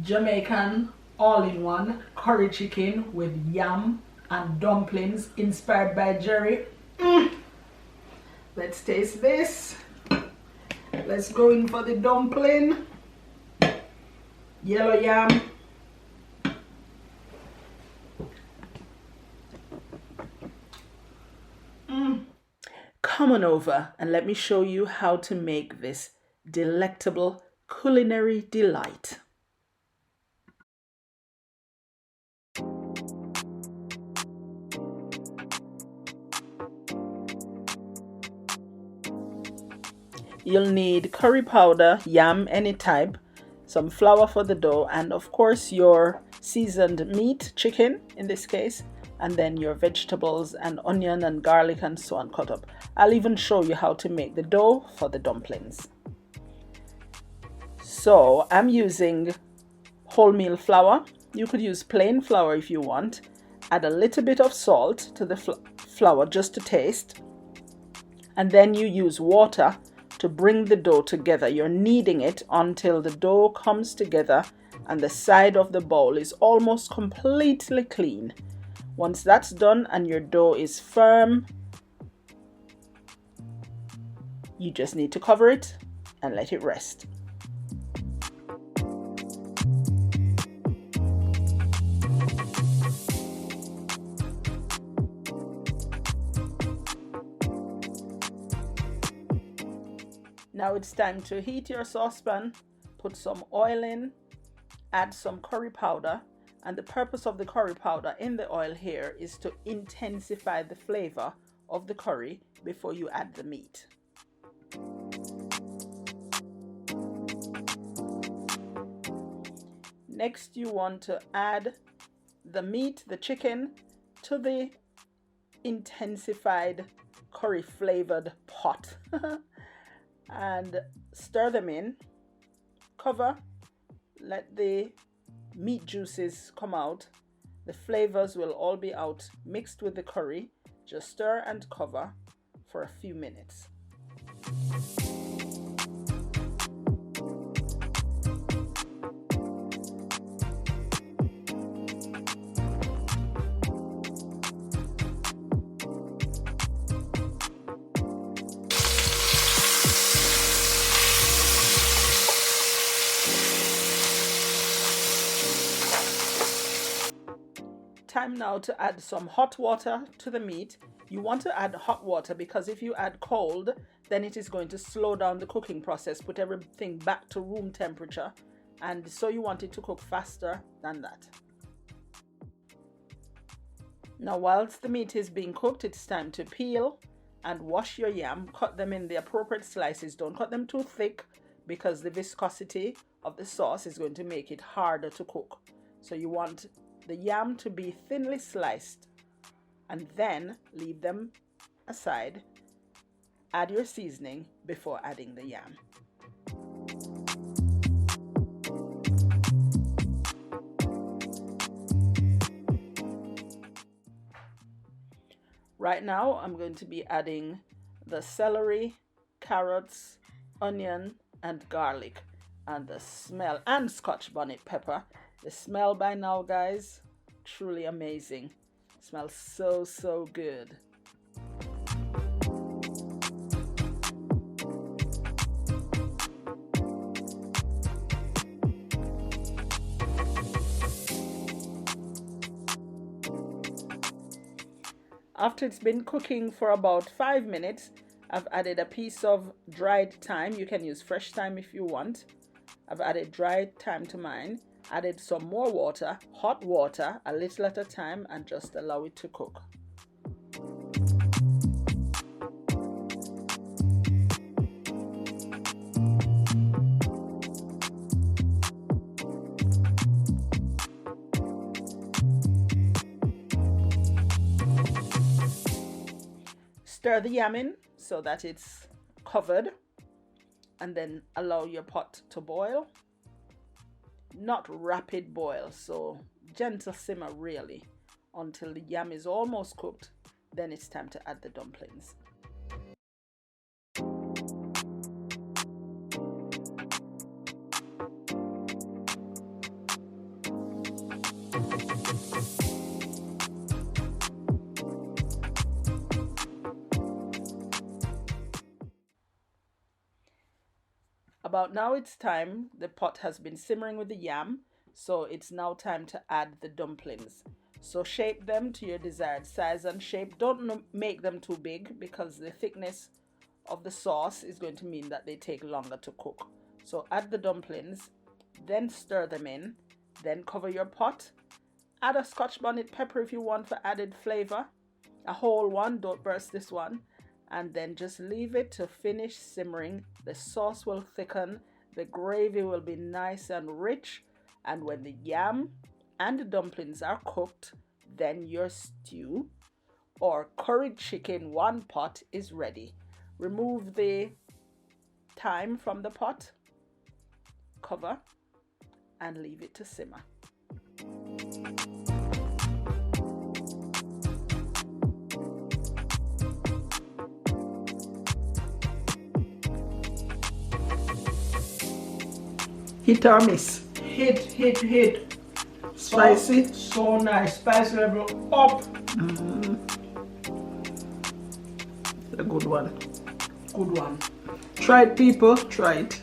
Jamaican all-in-one curry chicken with yam and dumplings inspired by Jerry. Let's taste this. Let's go in for the dumpling. Yellow yam. Come on over and let me show you how to make this delectable culinary delight. You'll need curry powder, yam any type, some flour for the dough, and of course your seasoned meat, chicken in this case, and then your vegetables and onion and garlic and so on cut up. I'll even show you how to make the dough for the dumplings. So I'm using wholemeal flour. You could use plain flour if you want. Add a little bit of salt to the flour just to taste, and then you use water to bring the dough together. You're kneading it until the dough comes together and the side of the bowl is almost completely clean. Once that's done and your dough is firm, you just need to cover it and let it rest. Now it's time to heat your saucepan, put some oil in, add some curry powder, and the purpose of the curry powder in the oil here is to intensify the flavor of the curry before you add the meat. Next, you want to add the meat, the chicken, to the intensified curry flavored pot. And stir them in, cover, let the meat juices come out. The flavors will all be out mixed with the curry. Just stir and cover for a few minutes. Time now to add some hot water to the meat. You want to add hot water because if you add cold, then it is going to slow down the cooking process, put everything back to room temperature, and so you want it to cook faster than that. Now whilst the meat is being cooked, it's time to peel and wash your yam. Cut them in the appropriate slices. Don't cut them too thick because the viscosity of the sauce is going to make it harder to cook. So you want the yam to be thinly sliced, and then leave them aside. Add your seasoning before adding the yam. Right now I'm going to be adding the celery, carrots, onion and garlic, and the smell, and Scotch bonnet pepper. The smell by now, guys, truly amazing. Smells so good. After it's been cooking for about 5 minutes, I've added a piece of dried thyme. You can use fresh thyme if you want. I've added dried thyme to mine. Added some more water, hot water, a little at a time, and just allow it to cook. Stir the yam in so that it's covered, and then allow your pot to boil. Not rapid boil, so gentle simmer really until the yam is almost cooked. Then it's time to add the dumplings. About now it's time. The pot has been simmering with the yam, so it's now time to add the dumplings. So shape them to your desired size and shape. Don't make them too big because the thickness of the sauce is going to mean that they take longer to cook. So add the dumplings, then stir them in, then cover your pot. Add a Scotch bonnet pepper if you want for added flavor. A whole one, don't burst this one. And then just leave it to finish simmering. The sauce will thicken, the gravy will be nice and rich, and when the yam and the dumplings are cooked, then your stew or curried chicken one pot is ready. Remove the thyme from the pot, cover, and leave it to simmer. Hit or miss? Hit. Spicy? So nice. Spice level up. A good one. Good one. Try it, people. Try it.